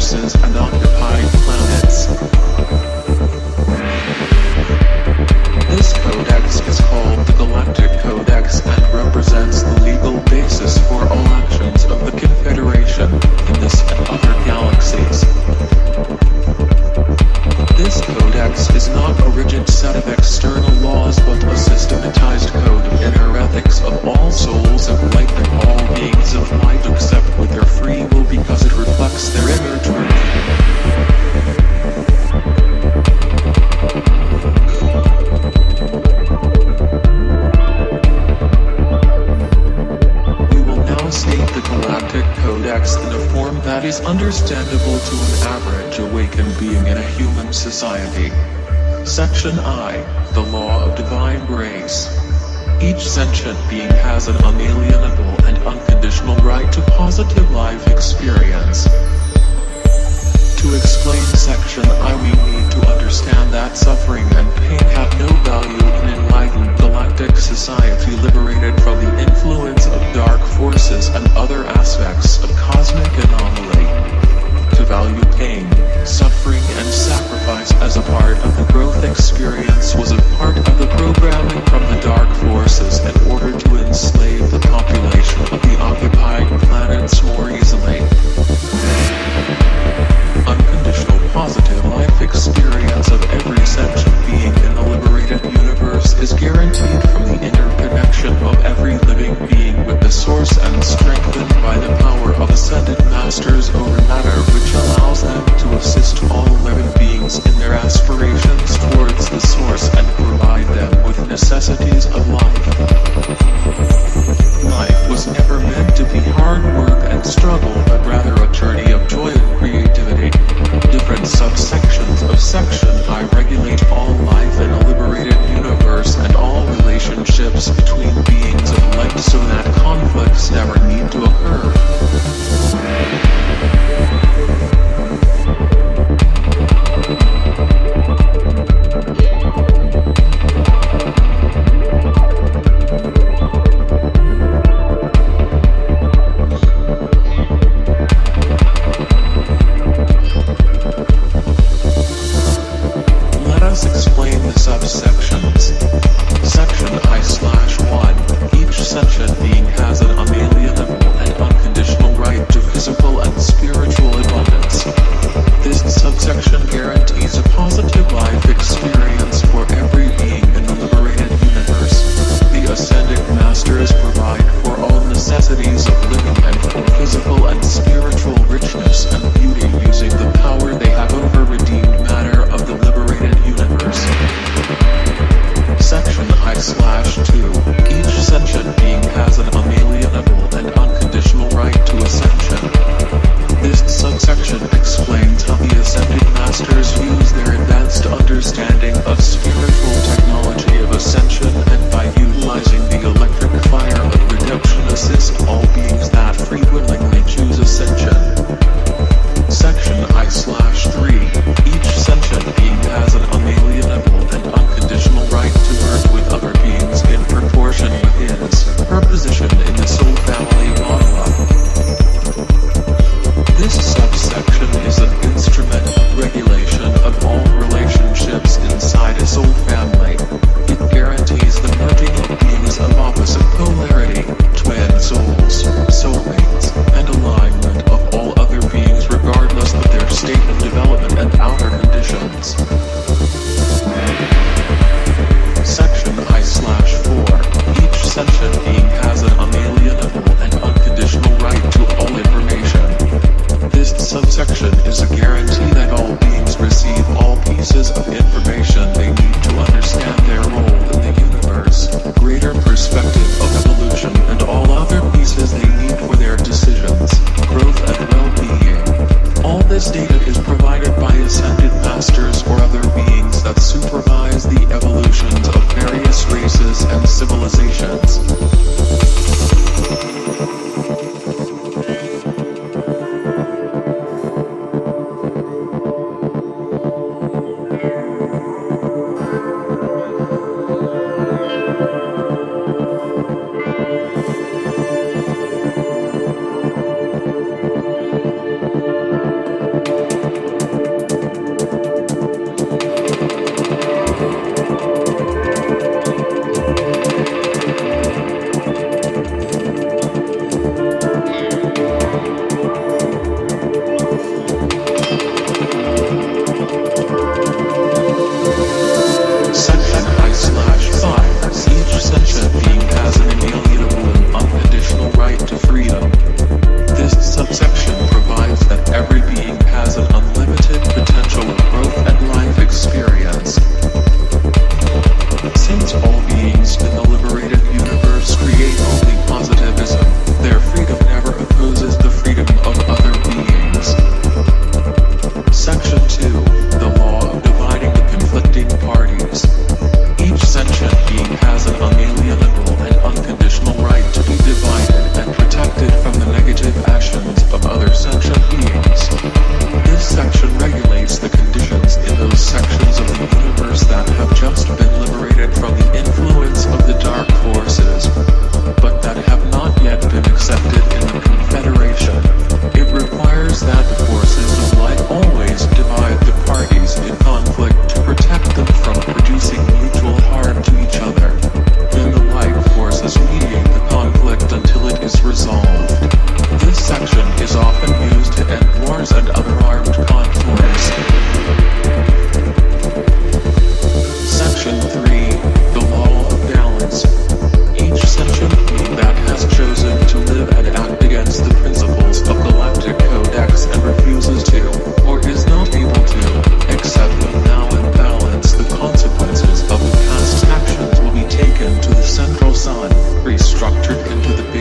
forces and occupied planets. This codex is called the Galactic Codex and represents the legal basis for all actions of the Confederation in this and other galaxies. This codex is not a rigid set of external laws but a systematized code of inner ethics of all souls of light and all beings of light accept with their free will because it reflects their inner truth. Codex in a form that is understandable to an average awakened being in a human society. Section I, the Law of Divine Grace. Each sentient being has an unalienable and unconditional right to positive life experience. To explain Section I, we need to understand that suffering and pain have no value in enlightened galactic society liberated from the influence of dark forces and other aspects of cosmic anomaly. To value pain, suffering and sacrifice as a part of the growth experience was a part of the programming from the dark forces in order to enslave the population of the occupied planets more easily. Unconditional positive life experience of every sentient being in the liberated universe is guaranteed from the interconnection of every living being with the source and strengthened by the power of ascended masters over matter, which allows them to assist all living beings in their aspirations towards the source and provide them with necessities of life. Life was never meant to be hard work and struggle, but rather a journey of joy and creativity. Different subsections of Section I regulate all life in a liberated universe and all relationships between beings of light so that conflicts never need to occur.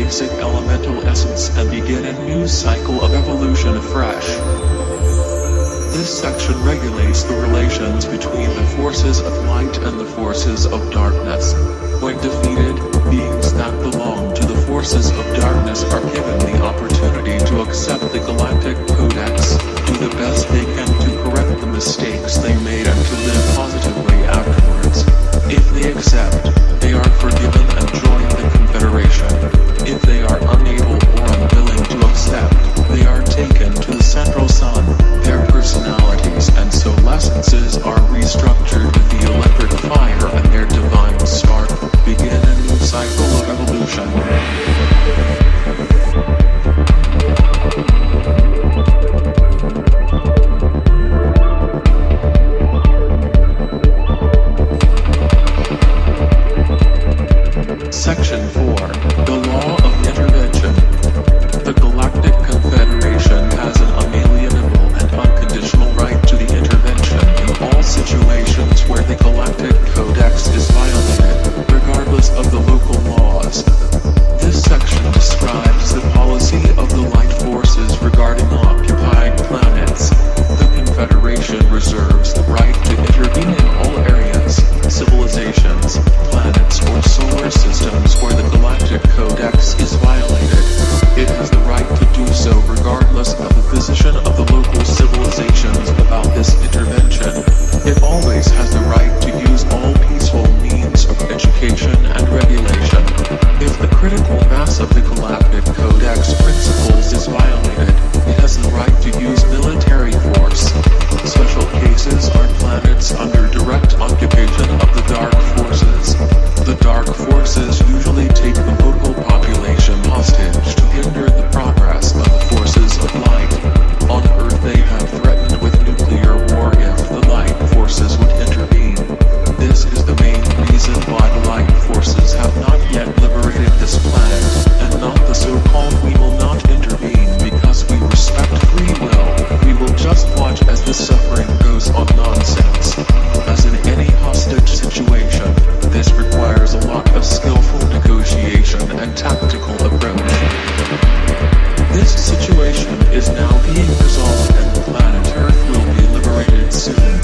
basic elemental essence and begin a new cycle of evolution afresh. This section regulates the relations between the forces of light and the forces of darkness. When defeated, beings that belong to the forces of darkness are given the opportunity to accept the Galactic Codex, do the best they can to correct the mistakes they made and to live positively afterwards. If they accept, they are forgiven and join the Confederation. If they are unable or unwilling to accept, they are taken to the Central Sun. Their personalities and solescences are restructured with the electric fire and their divine spark begin a new cycle of evolution. Section 4. The Law of Intervention. The Galactic Confederation has an unalienable and unconditional right to the intervention in all situations where the Galactic Codex is violated, regardless of the local laws. This section describes the policy of the light forces regarding occupied planets. The Confederation reserves the right to intervene in all areas, civilizations, planets, or solar systems where the Galactic Codex is violated. It has the right to do so regardless of the position of the local civilizations about this intervention. It always has the right to use all peaceful means of education and regulation. If the critical mass of the Galactic Codex principles is violated, it has the right to use military force. Special cases are planets under direct occupation of the Dark Forces. The Dark Forces usually take the local population hostage to hinder the progress of the forces of light. On Earth they have threatened with nuclear war if the light forces would intervene. This is the main reason why the light forces have not yet liberated this planet, and not the so-called "we will not intervene because we respect free will, we will just watch as the suffering goes on" nonsense. As in any hostage situation, this requires a lot of skillful negotiation and tactical approach. This situation is now being resolved and the planet Earth will be liberated soon.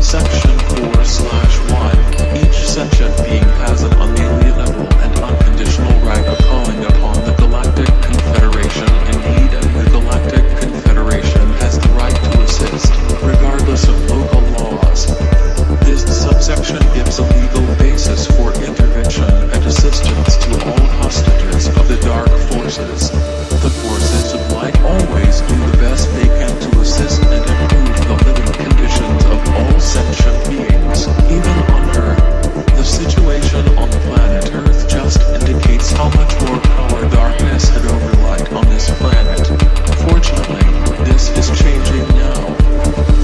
Section 4/1. Each sentient being has an unalienable and unconditional right of calling upon the Galactic Confederation in need, and the Galactic Confederation has the right to assist, regardless of local laws. This subsection gives a legal basis for intervention and assistance to all hostages of the Dark Forces. The forces of light always do the best they can to assist and improve the living conditions of all sentient beings, even on Earth. The situation on planet Earth just indicates how much more power darkness had over light on this planet. Fortunately, this is changing now.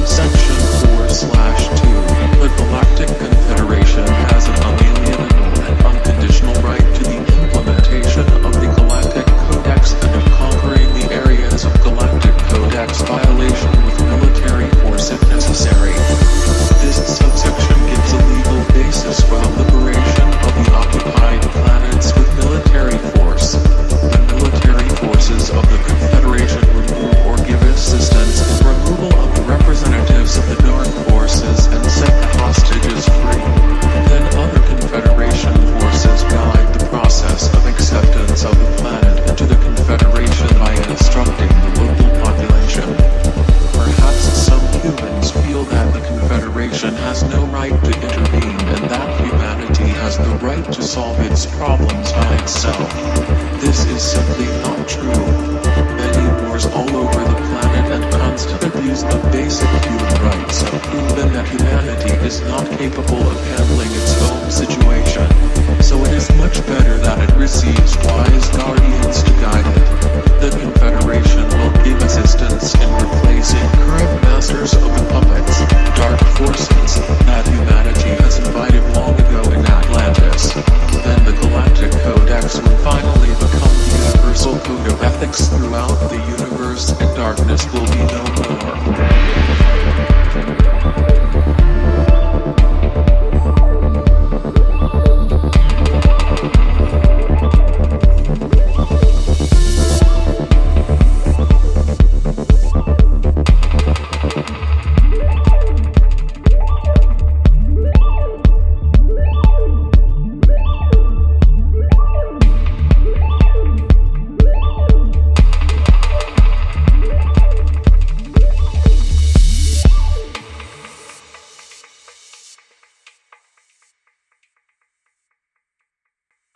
Section 4/2. The Galactic Confederation has an unalienable and unconditional right to the implementation of the Galactic Codex and of conquering the areas of Galactic Codex violation with military force if necessary. This subsection gives a legal basis for the liberation of the occupied planets with military force. The military forces of the Confederation remove or give assistance in removal of the representatives of the Dark Forces and set the hostages free. Then other Confederation forces guide the process of acceptance of the planet into the Confederation by instructing the local population. Perhaps some humans feel that the Confederation has no right to intervene and that humanity has the right to solve its problems by itself. This is simply not true. Many wars all over the planet and constant abuse of basic human rights have proven that humanity is not capable of handling its own situation. So it is much better that it receives wise guardians to guide it. The Confederation will give assistance in replacing current masters of the puppets, Dark Forces, that humanity has invited long ago in Atlantis. Then the Galactic Codex will finally become the universal code of ethics throughout the universe, and darkness will be no more.